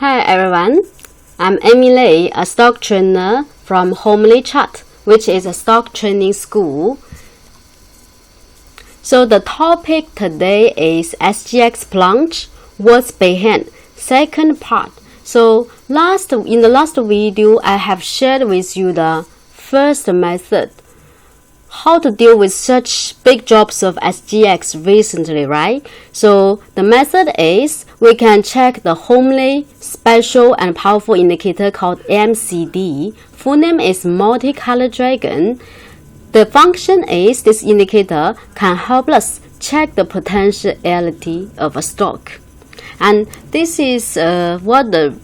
Hi everyone, I'm Emily, a stock trainer from Homely Chart, which is a stock training school. So the topic today is SGX Plunge, what's behind, second part. So in the last video, I have shared with you the first method, how to deal with such big drops of SGX recently, right? So the method is we can check the Homely Special and Powerful Indicator called MCD. Full name is Multicolor Dragon. The function is this indicator can help us check the potentiality of a stock. And this is what the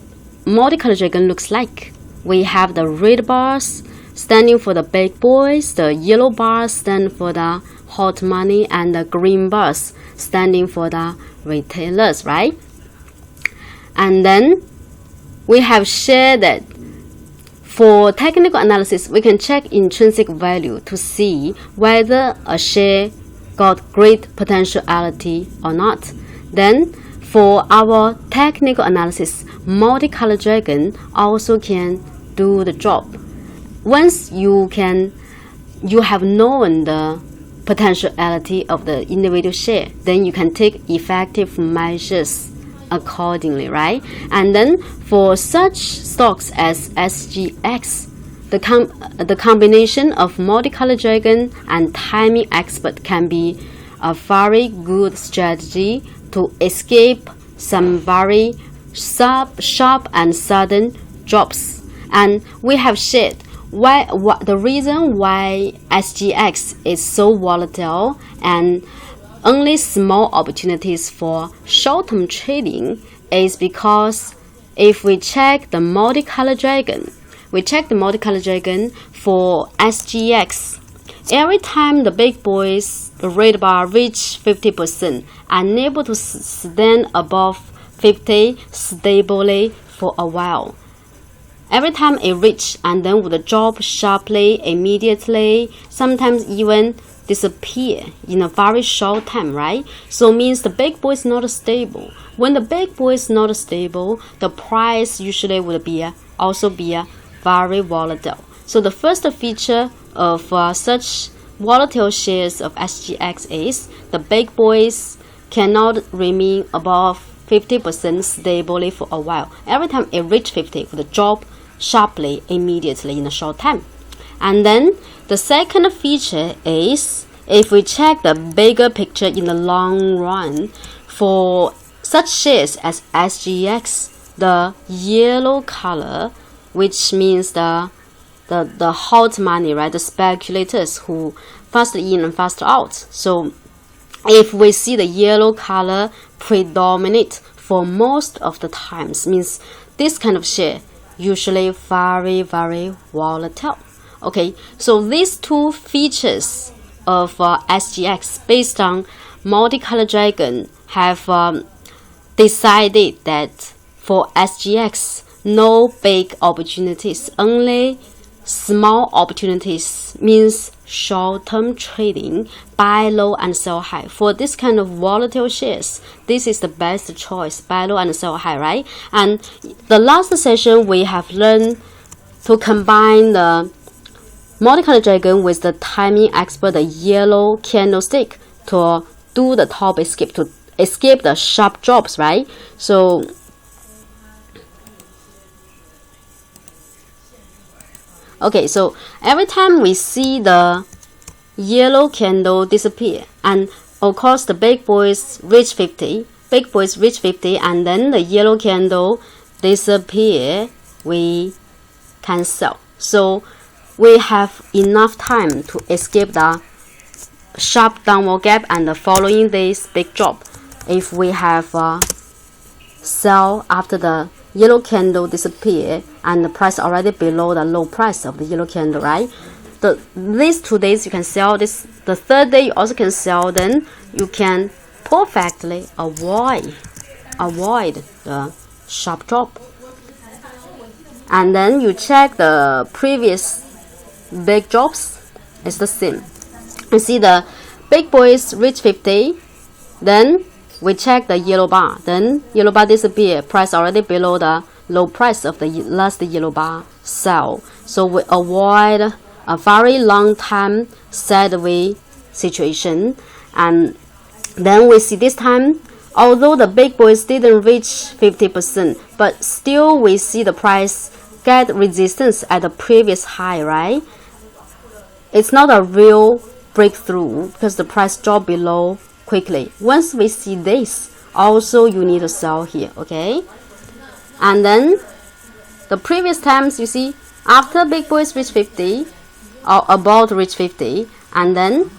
Multicolor Dragon looks like. We have the red bars standing for the big boys, the yellow bars stand for the hot money, and the green bars standing for the retailers, right? And then we have shared that for technical analysis, we can check intrinsic value to see whether a share got great potentiality or not. Then for our technical analysis, Multicolor Dragon also can do the job. Once you have known the potentiality of the individual share, then you can take effective measures accordingly, right? And then for such stocks as SGX, the combination of Multicolor Dragon and timing expert can be a very good strategy to escape some very sharp and sudden drops. And we have shared the reason why SGX is so volatile and only small opportunities for short-term trading is because if we check the Multicolor Dragon, for SGX, every time the big boys, the red bar reach 50%, unable to stand above 50 stably for a while. Every time it reaches and then would drop sharply, immediately, sometimes even disappear in a very short time, right? So it means the big boy is not stable. When the big boy is not stable, the price usually would also be very volatile. So the first feature of such volatile shares of SGX is the big boys cannot remain above 50% stably for a while. Every time it reaches 50, it would drop sharply, immediately in a short time. And then the second feature is if we check the bigger picture in the long run, for such shares as SGX, the yellow color, which means the hot money, right? The speculators who fast in and fast out. So if we see the yellow color predominate for most of the times, means this kind of share usually very, very volatile. Okay, so these two features of SGX based on Multicolor Dragon have decided that for SGX, no big opportunities, only small opportunities, means short-term trading, buy low and sell high. For this kind of volatile shares, this is the best choice, buy low and sell high, right? And the last session, we have learned to combine the Multicolor Dragon with the timing expert, the yellow candlestick, to do the top escape, to escape the sharp drops, right? So okay, so every time we see the yellow candle disappear, and of course the big boys reach 50, and then the yellow candle disappear, we can sell. So we have enough time to escape the sharp downward gap and following this big drop. If we have sell after the yellow candle disappear and the price already below the low price of the yellow candle, right? These 2 days you can sell this. The third day you also can sell. Then you can perfectly avoid the sharp drop. And then you check the previous big drops. It's the same. You see the big boys reach 50, then we check the yellow bar, then yellow bar disappear, price already below the low price of the last yellow bar, sell. So we avoid a very long time sideways situation. And then we see this time, although the big boys didn't reach 50%, but still we see the price get resistance at the previous high, right? It's not a real breakthrough because the price dropped below quickly. Once we see this, also you need to sell here, okay? And then the previous times, you see, after big boys reach 50 or about to reach 50, and then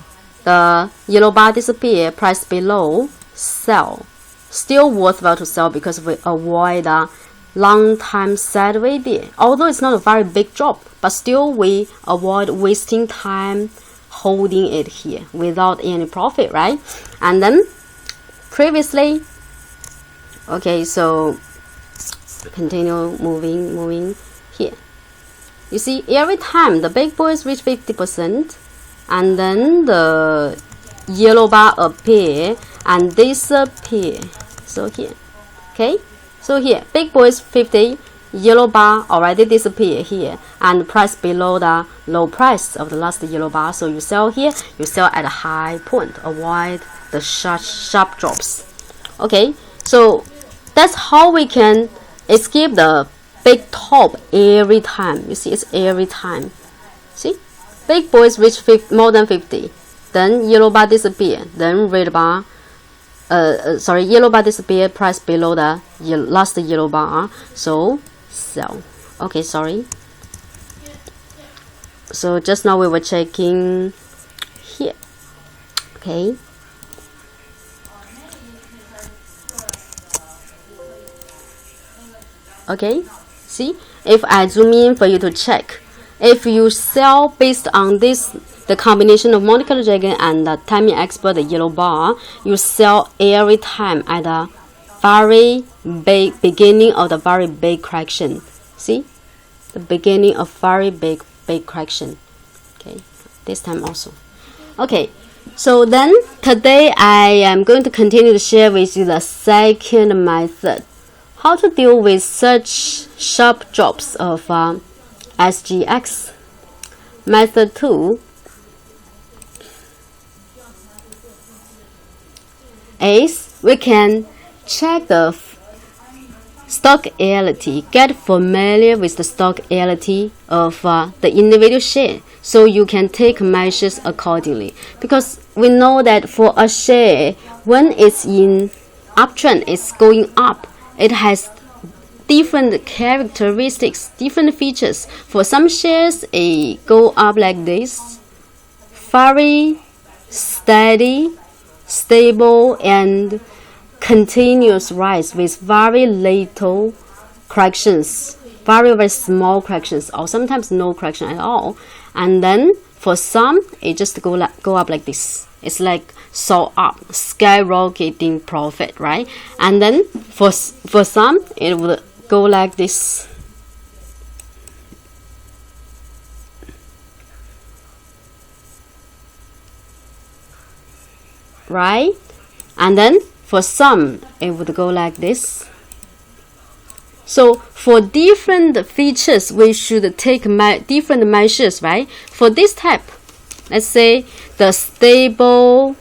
the yellow bar disappear, price below, sell. Still worthwhile to sell because we avoid a long time sideways there. Although it's not a very big drop, but still we avoid wasting time holding it here without any profit, right? And then previously, okay, so continue moving here. You see, every time the big boys reach 50%, and then the yellow bar appear and disappear. So here, okay, so here big boys 50, yellow bar already disappear here, and price below the low price of the last yellow bar. So you sell here, you sell at a high point, avoid the sharp drops. Okay, so that's how we can escape the big top every time. You see, it's every time. See, big boys reach more than 50, then yellow bar disappear, then red bar yellow bar disappear, price below the last yellow bar, so sell. Okay, sorry. So just now we were checking here. Okay. Okay, see, if I zoom in for you to check, if you sell based on this, the combination of Monte Carlo Dragon and the timing expert, the yellow bar, you sell every time at the very big beginning of the very big correction. See, the beginning of very big correction. Okay, this time also. Okay, so then today I am going to continue to share with you the second method, how to deal with such sharp drops of SGX. Method 2 is we can check the stock reality, get familiar with the stock reality of the individual share, so you can take measures accordingly. Because we know that for a share, when it's in uptrend, it's going up, it has different characteristics, different features. For some shares, it go up like this, very steady, stable, and continuous rise with very little corrections, very small corrections, or sometimes no correction at all. And then for some, it just go up like this. It's like so up, skyrocketing profit, right? And then for some, it would go like this. Right? And then for some, it would go like this. So for different features, we should take different measures, right? For this type, let's say the stable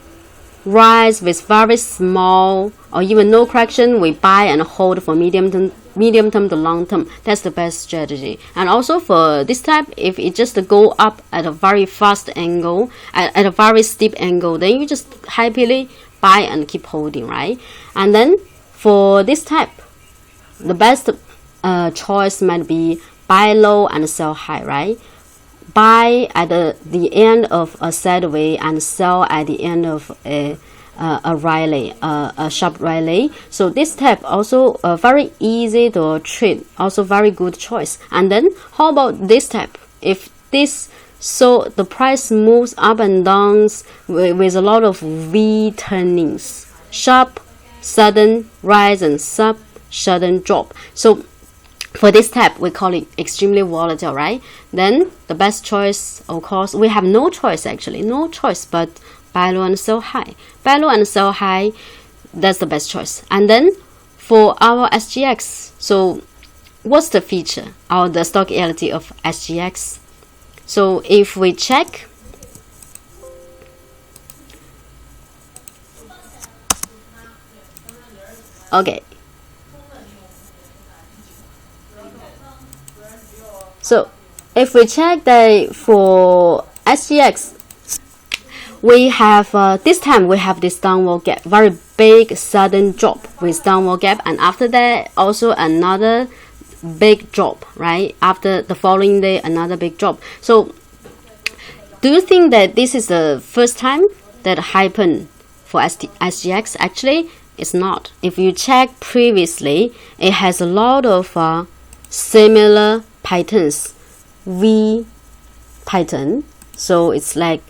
rise with very small or even no correction, we buy and hold for medium term to long term. That's the best strategy. And also for this type, if it just go up at a very fast angle, at a very steep angle, then you just happily buy and keep holding, right? And then for this type, the best choice might be buy low and sell high, right? Buy at the end of a sideways and sell at the end of a rally, a sharp rally. So this type also very easy to trade, also very good choice. And then how about this type? If this, so the price moves up and down with a lot of V turnings, sharp, sudden rise and sudden drop. So for this type, we call it extremely volatile, right? Then the best choice, of course, we have no choice actually, no choice but buy low and sell high. Buy low and sell high, that's the best choice. And then for our SGX, so what's the feature or the stock reality of SGX? So if we check, okay, so if we check that for SGX, we have this time we have this downward gap, very big sudden drop with downward gap, and after that also another big drop, right? After the following day, another big drop. So do you think that this is the first time that happened for SGX? Actually, it's not. If you check previously, it has a lot of similar patterns, V pattern. So it's like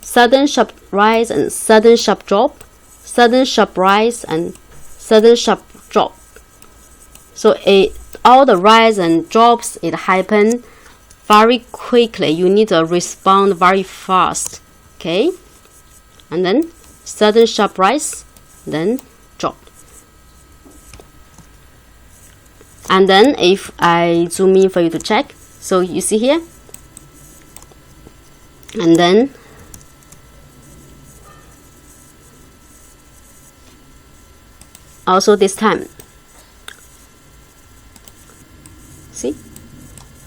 sudden sharp rise and sudden sharp drop, sudden sharp rise and sudden sharp drop. So all the rise and drops, it happen very quickly. You need to respond very fast. Okay, and then sudden sharp rise, then drop. And then if I zoom in for you to check, so you see here, and then also this time, see,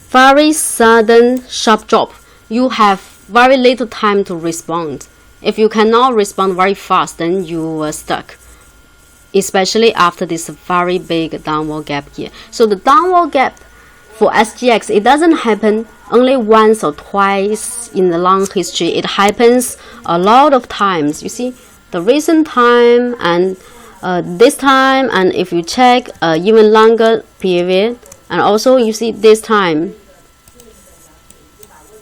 very sudden sharp drop. You have very little time to respond. If you cannot respond very fast, then you are stuck, especially after this very big downward gap here. So the downward gap for SGX, it doesn't happen only once or twice in the long history. It happens a lot of times. You see the recent time and this time, and if you check even longer period, and also you see this time,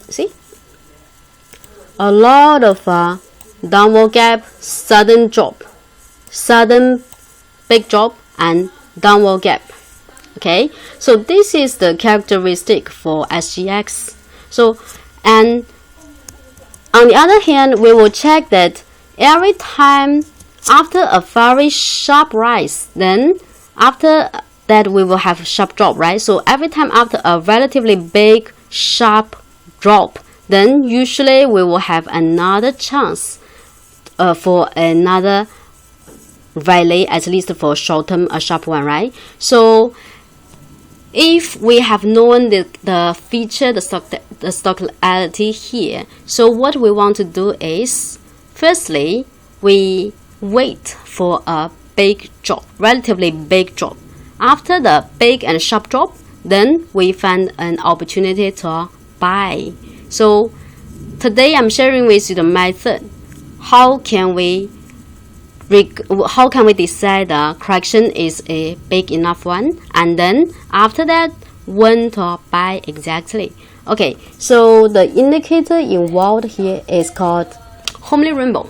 see a lot of downward gap, sudden drop, sudden big drop, and downward gap. Okay, so this is the characteristic for SGX. So, and on the other hand, we will check that every time after a very sharp rise, then after that we will have sharp drop, right? So every time after a relatively big sharp drop, then usually we will have another chance for another rally, at least for short term, a sharp one, right? So if we have known the feature, the stock reality here, so what we want to do is, firstly, we wait for a big drop, relatively big drop. After the big and sharp drop, then we find an opportunity to buy. So today I'm sharing with you the method. How can we decide the correction is a big enough one, and then after that when to buy exactly? Okay, so the indicator involved here is called homely rainbow.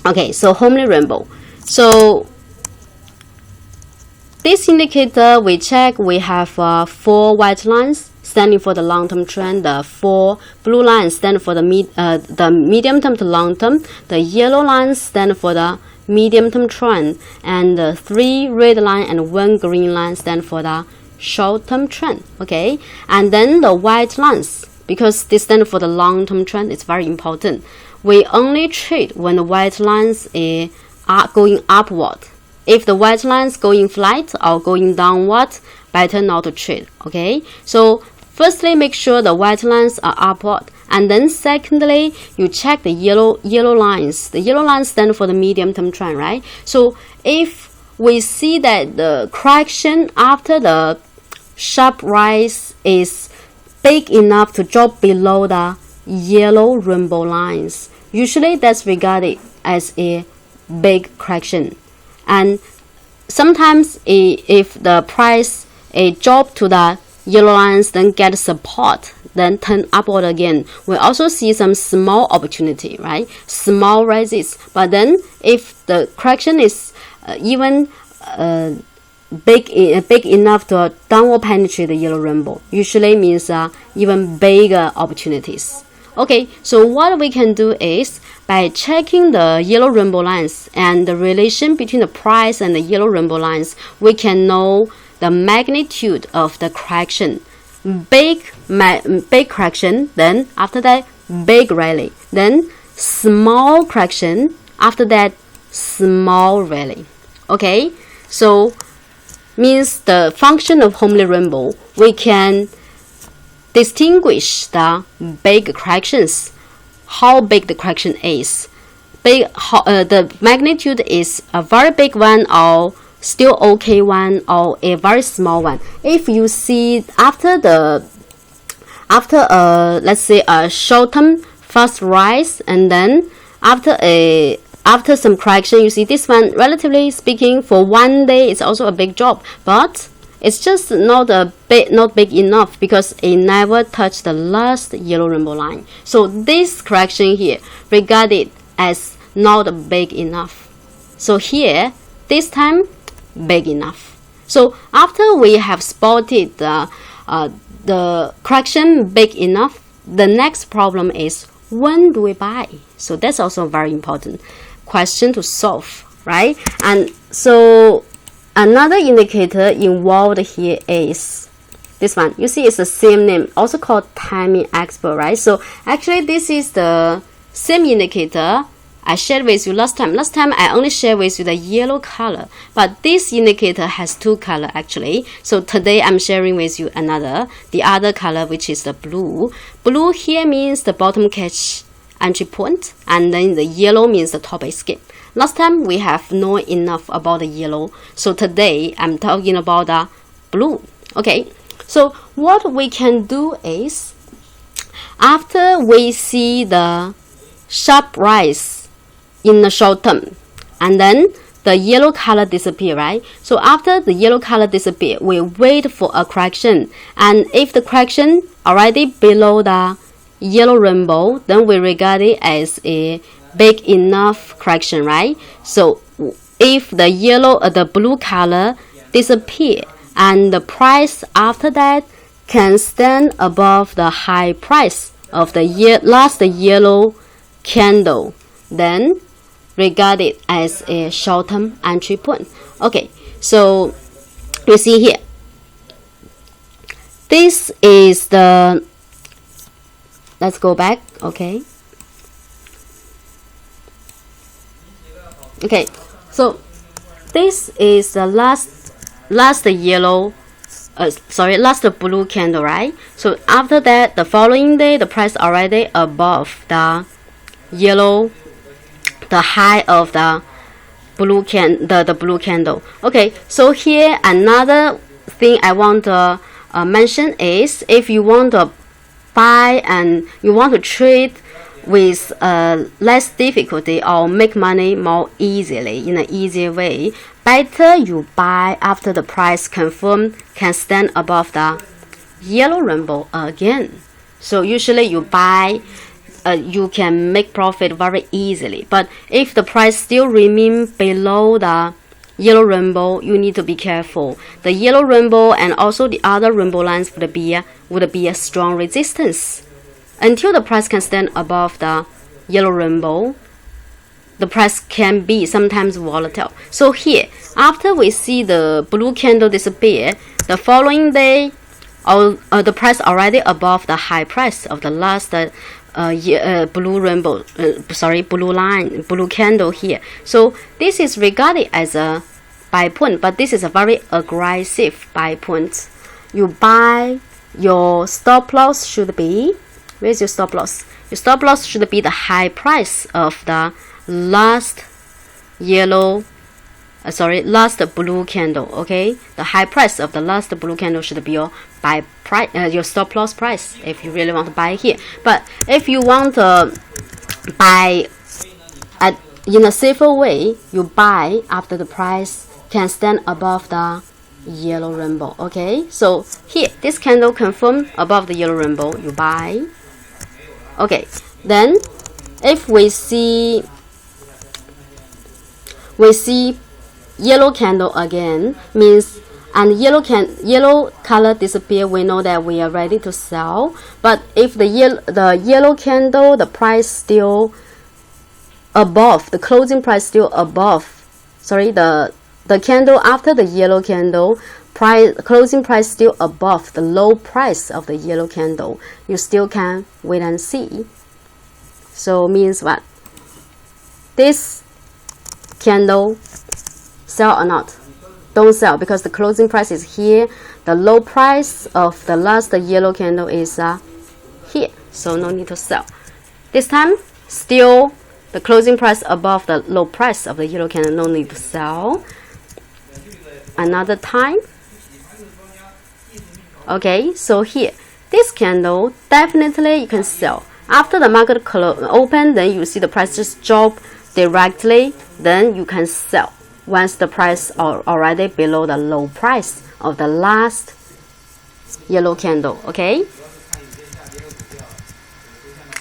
Okay, so homely rainbow. So this indicator we check, we have 4 white lines standing for the long-term trend, the 4 blue lines stand for the medium-term to long-term, the yellow lines stand for the medium-term trend, and the 3 red line and 1 green line stand for the short-term trend. Okay, and then the white lines, because they stand for the long-term trend, it's very important. We only trade when the white lines are going upward. If the white lines going flat or going downward, better not to trade. Okay, so firstly, make sure the white lines are upward, and then secondly, you check the yellow lines. The yellow lines stand for the medium-term trend, right? So if we see that the correction after the sharp rise is big enough to drop below the yellow rainbow lines, usually that's regarded as a big correction. And sometimes if the price drop to the yellow lines, then get support, then turn upward again, we also see some small opportunity, right? Small rises. But then if the correction is even big enough to downward penetrate the yellow rainbow, usually means even bigger opportunities. Okay, so what we can do is by checking the yellow rainbow lines and the relation between the price and the yellow rainbow lines, we can know the magnitude of the correction. Big correction, then after that big rally, then small correction, after that small rally. Okay, so means the function of homely rainbow, we can distinguish the big corrections, how big the correction is. The magnitude is a very big one or still okay one or a very small one. If you see after let's say a short-term fast rise, and then after some correction, you see this one, relatively speaking, for one day it's also a big drop, but it's just not big enough because it never touched the last yellow rainbow line. So this correction here regarded as not big enough. So here, this time, big enough. So after we have spotted the correction big enough, the next problem is when do we buy? So that's also a very important question to solve, right? And so another indicator involved here is this one. You see it's the same name, also called timing expert, right? So actually this is the same indicator I shared with you last time. Last time I only shared with you the yellow color, but this indicator has two color actually. So today I'm sharing with you the other color, which is the blue. Blue here means the bottom catch entry point, and then the yellow means the top escape. Last time we have known enough about the yellow, so today I'm talking about the blue. Okay, so what we can do is, after we see the sharp rise in the short term, and then the yellow color disappear, right? So after the yellow color disappear, we wait for a correction, and if the correction already below the yellow rainbow, then we regard it as a big enough correction, right? So if the blue color disappear and the price after that can stand above the high price of the last yellow candle, then regard it as a short-term entry point. Okay, so you see here, this is the, let's go back. Okay, so this is the last yellow last blue candle, right? So after that, the following day, the price already above the yellow, the high of the blue blue candle. Okay, so here another thing I want to mention is, if you want to buy and you want to trade with less difficulty or make money more easily in an easier way, better you buy after the price confirmed can stand above the yellow rainbow again. So usually you buy, you can make profit very easily. But if the price still remain below the yellow rainbow, you need to be careful. The yellow rainbow and also the other rainbow lines would be a strong resistance. Until the price can stand above the yellow rainbow, the price can be sometimes volatile. So here, after we see the blue candle disappear, the following day, the price already above the high price of the last blue rainbow, blue candle here. So this is regarded as a buy point, but this is a very aggressive buy point. You buy, your stop loss should be, where's your stop loss? Your stop loss should be the high price of the last blue candle. Okay, the high price of the last blue candle should be your buy price, your stop loss price, if you really want to buy here. But if you want to buy in a safer way, you buy after the price can stand above the yellow rainbow. Okay, so here this candle confirmed above the yellow rainbow, you buy. Okay, then if we see yellow candle again, means and yellow color disappear, we know that we are ready to sell. But if the yellow candle, the price still above, the closing price still above, sorry, the candle after the yellow candle, closing price still above the low price of the yellow candle, you still can wait and see. So means what? This candle sell or not? Don't sell, because the closing price is here. The low price of the last yellow candle is here, so no need to sell. This time still the closing price above the low price of the yellow candle, no need to sell. Another time. Okay, so here this candle definitely you can sell. After the market open, then you see the price just drop directly, then you can sell once the price are already below the low price of the last yellow candle. Okay,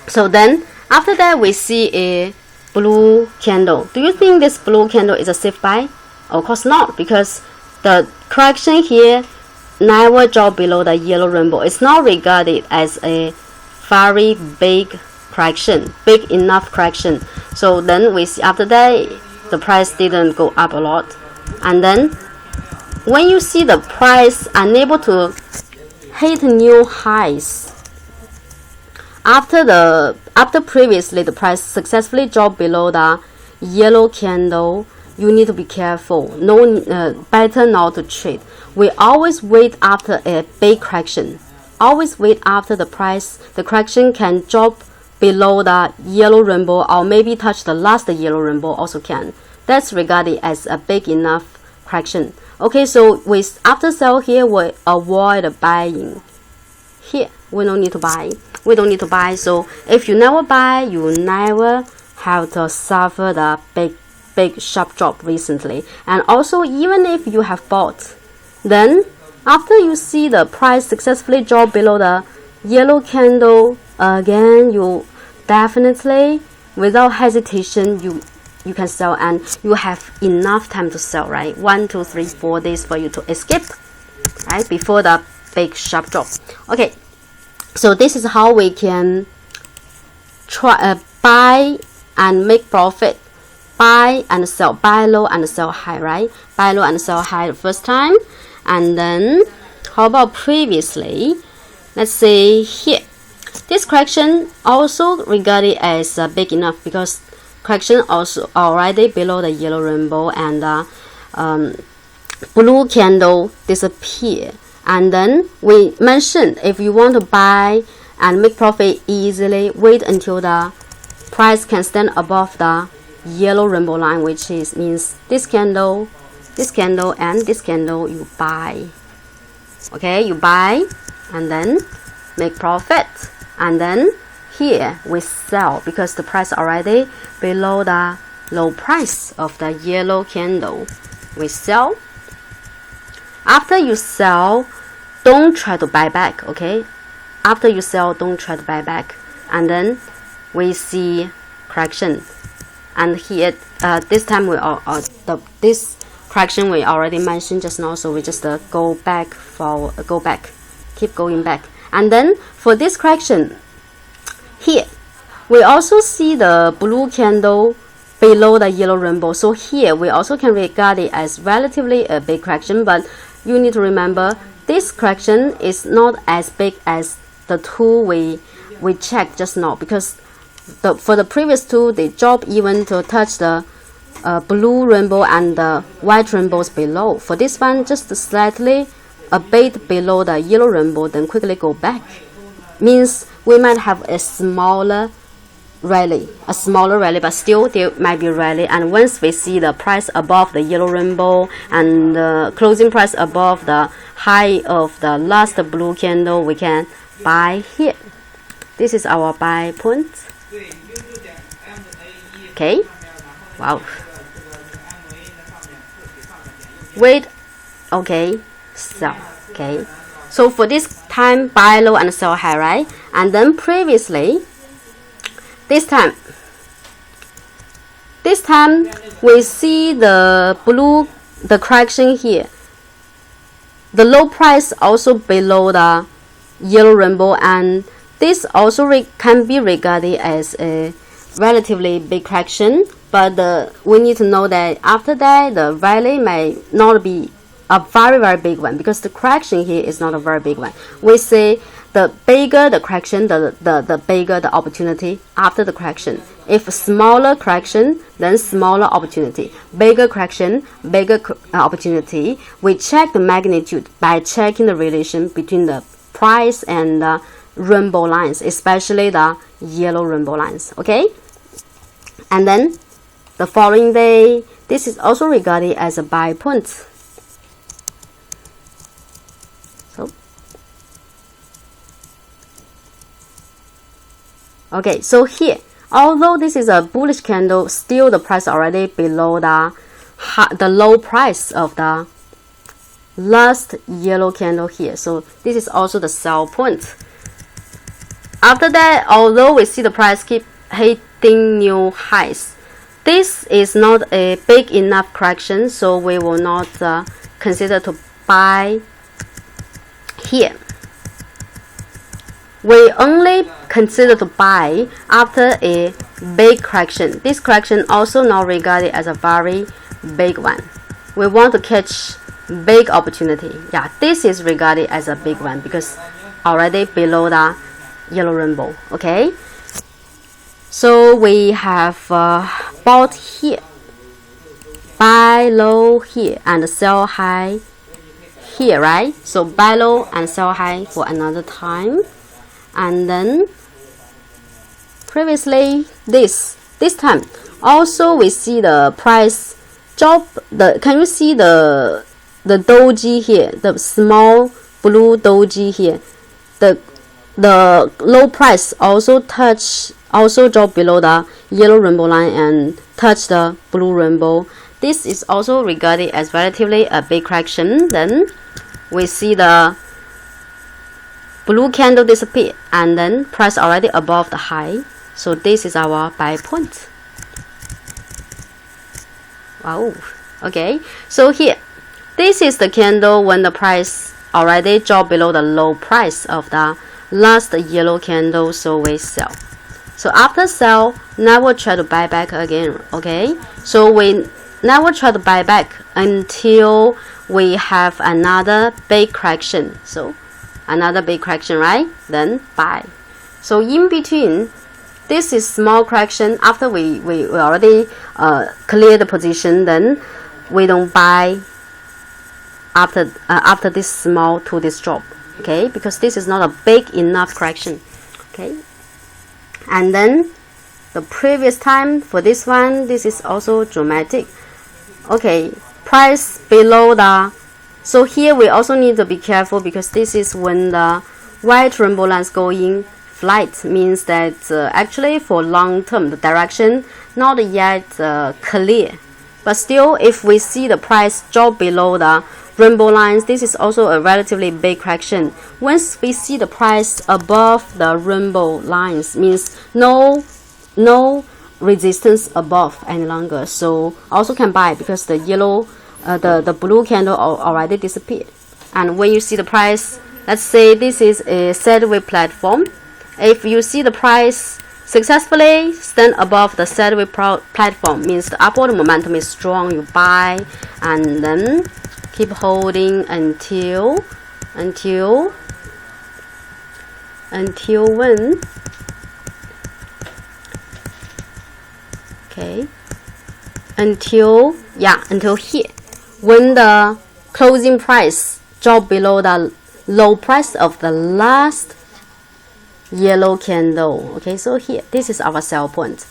so then after that we see a blue candle. Do you think this blue candle is a safe buy? Of course not, because the correction here never drop below the yellow rainbow. It's not regarded as a very big correction, big enough correction. So then we see after that the price didn't go up a lot, and then when you see the price unable to hit new highs after previously the price successfully dropped below the yellow candle, you need to be careful. Better not to trade. We always wait after a big correction. Always wait after the correction can drop below the yellow rainbow, or maybe touch the last yellow rainbow also can. That's regarded as a big enough correction. Okay, so with after sell here, we avoid buying. Here we don't need to buy. We don't need to buy. So if you never buy, you never have to suffer the big sharp drop recently. And also, even if you have bought, then after you see the price successfully drop below the yellow candle, again you definitely without hesitation you can sell, and you have enough time to sell, right? 1, 2, 3, 4 days for you to escape, right, before the big sharp drop. Okay, so this is how we can try buy and make profit. Buy and sell, buy low and sell high, right? Buy low and sell high the first time. And then how about previously? Let's say here, this correction also regarded as big enough, because correction also already below the yellow rainbow, and blue candle disappear. And then we mentioned if you want to buy and make profit easily, wait until the price can stand above the yellow rainbow line, which means this candle, and this candle you buy. Okay, you buy and then make profit, and then here we sell because the price already below the low price of the yellow candle. We sell. After you sell, don't try to buy back. Okay, after you sell, don't try to buy back. And then we see correction, and here this time we this correction we already mentioned just now, so we just go back, keep going back. And then for this correction here, we also see the blue candle below the yellow rainbow. So here we also can regard it as relatively a big correction, but you need to remember this correction is not as big as the two we checked just now, because for the previous two they drop even to touch the blue rainbow and the white rainbows below. For this one, just slightly a bit below the yellow rainbow, then quickly go back. Means we might have a smaller rally, but still there might be rally. And once we see the price above the yellow rainbow and the closing price above the high of the last blue candle, we can buy here. This is our buy point. Okay, wow. Wait, okay, sell. Okay, so for this time, buy low and sell high, right? And then previously, this time we see the correction here. the low price also below the yellow rainbow, and this also can be regarded as a relatively big correction, but we need to know that after that the valley may not be a very big one, because the correction here is not a very big one. We say the bigger the correction, the bigger the opportunity after the correction. If smaller correction, then smaller opportunity. Bigger correction, bigger opportunity. We check the magnitude by checking the relation between the price and the rainbow lines, especially the yellow rainbow lines. Okay? And then the following day, this is also regarded as a buy point. So, okay, so here, although this is a bullish candle, still the price already below the low price of the last yellow candle here. So this is also the sell point. After that, although we see the price keep hitting new highs, this is not a big enough correction, so we will not consider to buy here. We only consider to buy after a big correction. This correction also not regarded as a very big one. We want to catch big opportunity. Yeah, this is regarded as a big one because already below the yellow rainbow. Okay, so we have bought here, buy low here, and sell high here, right? So buy low and sell high for another time. And then previously this time also we see the price drop. Can you see the doji here, the small blue doji here? The low price also drop below the yellow rainbow line and touch the blue rainbow. This is also regarded as relatively a big correction. Then we see the blue candle disappear, and then price already above the high. So this is our buy point. Wow. Okay, so here, this is the candle when the price already dropped below the low price of the last yellow candle, so we sell. So after sell, never try to buy back again. Okay, so we never try to buy back until we have another big correction. So another big correction, right? Then buy. So in between, this is small correction. After we already clear the position, then we don't buy after this small to this drop. Okay, because this is not a big enough correction. Okay, and then the previous time for this one, this is also dramatic. Okay, price below the. So here we also need to be careful because this is when the white rainbow lines going flight, means that actually for long term the direction not yet clear. But still, if we see the price drop below the rainbow lines, this is also a relatively big correction. Once we see the price above the rainbow lines, means no resistance above any longer. So also can buy because the yellow the blue candle already disappeared. And when you see the price, let's say this is a sideways platform. If you see the price successfully stand above the sideways platform, means the upward momentum is strong, you buy and then keep holding until when? Okay, until here, when the closing price drop below the low price of the last yellow candle. Okay, so here, this is our sell point.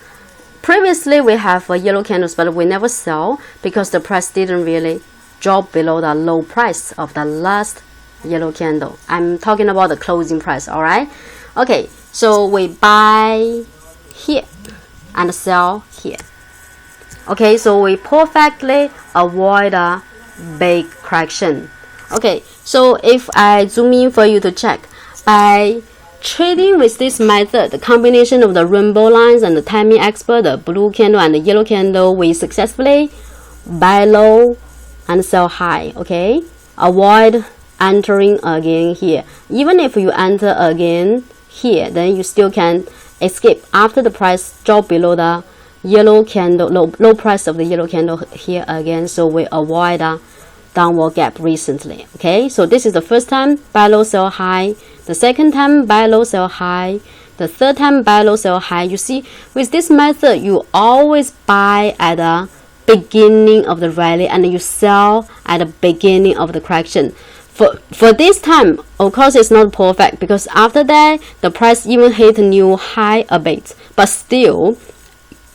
Previously we have yellow candles, but we never sell because the price didn't really drop below the low price of the last yellow candle. I'm talking about the closing price. All right, okay, so we buy here and sell here. Okay, so we perfectly avoid a big correction. Okay, so if I zoom in for you to check, by trading with this method, the combination of the rainbow lines and the timing expert, the blue candle and the yellow candle, we successfully buy low and sell high. Okay, avoid entering again here. Even if you enter again here, then you still can escape after the price drop below the yellow candle, low price of the yellow candle here again. So we avoid a downward gap recently. Okay, so this is the first time buy low sell high, the second time buy low sell high, the third time buy low sell high. You see, with this method you always buy at the beginning of the rally and you sell at the beginning of the correction. For this time, of course, it's not perfect because after that the price even hit new high a bit, but still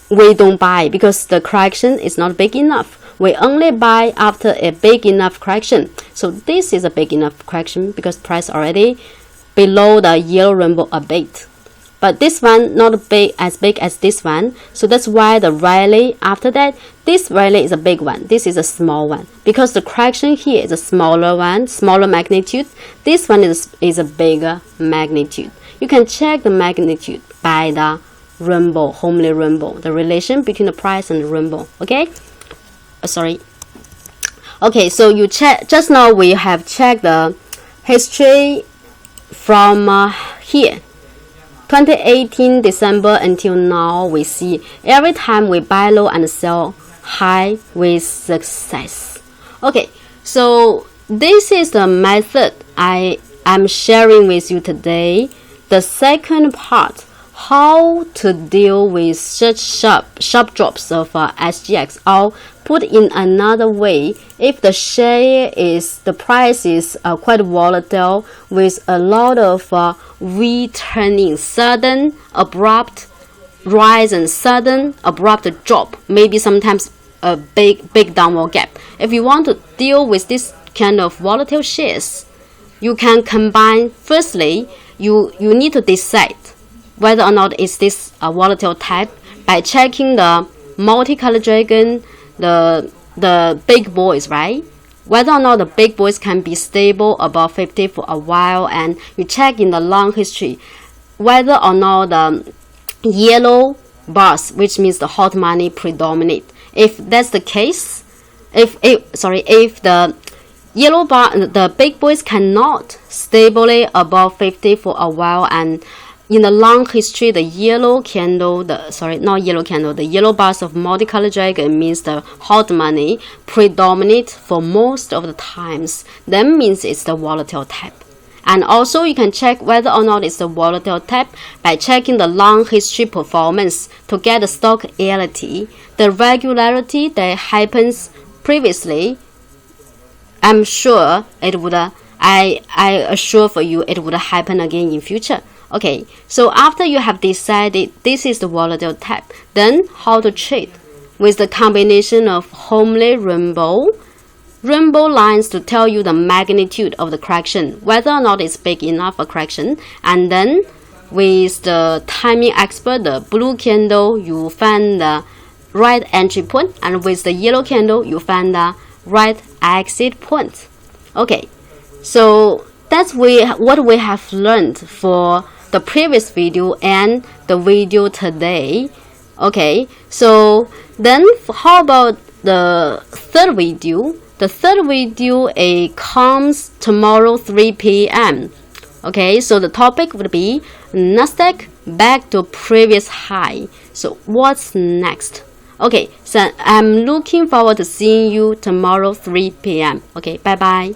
we don't buy because the correction is not big enough. We only buy after a big enough correction. So this is a big enough correction because price already below the yellow rainbow a bit. But this one not as big as this one. So that's why the rally after that, this rally is a big one. This is a small one. Because the correction here is a smaller one, smaller magnitude. This one is a bigger magnitude. You can check the magnitude by the rainbow, homely rainbow, the relation between the price and the rainbow. Okay? Sorry. Okay, so you check, just now we have checked the history from here. 2018 December until now, we see every time we buy low and sell high with success. Okay, so this is the method I am sharing with you today. The second part, how to deal with such sharp drops of SGX. I'll put in another way. If the share is, the price is quite volatile with a lot of returning, sudden abrupt rise and sudden abrupt drop, maybe sometimes a big downward gap. If you want to deal with this kind of volatile shares, you can combine. Firstly, you need to decide whether or not is this a volatile type by checking the multicolor dragon, the big boys, right? Whether or not the big boys can be stable above 50 for a while, and you check in the long history whether or not the yellow bars, which means the hot money, predominate. If that's the case, if the yellow bar, the big boys cannot stably above 50 for a while, and in the long history, the yellow candle, the yellow bars of multicolor dragon means the hot money predominate for most of the times. That means it's the volatile type. And also you can check whether or not it's the volatile type by checking the long history performance to get the stock reality, the regularity that happens previously. I'm sure it would, I assure for you, it would happen again in future. Okay, so after you have decided this is the volatile type, then how to trade? With the combination of homely rainbow lines to tell you the magnitude of the correction, whether or not it's big enough a correction, and then with the timing expert, the blue candle, you find the right entry point, and with the yellow candle, you find the right exit point. Okay, so that's what we have learned for the previous video and the video today. Okay, so then how about the third video? The third video comes tomorrow 3 p.m. Okay, so the topic would be Nasdaq back to previous high. So what's next? Okay, so I'm looking forward to seeing you tomorrow 3 p.m. Okay, bye bye.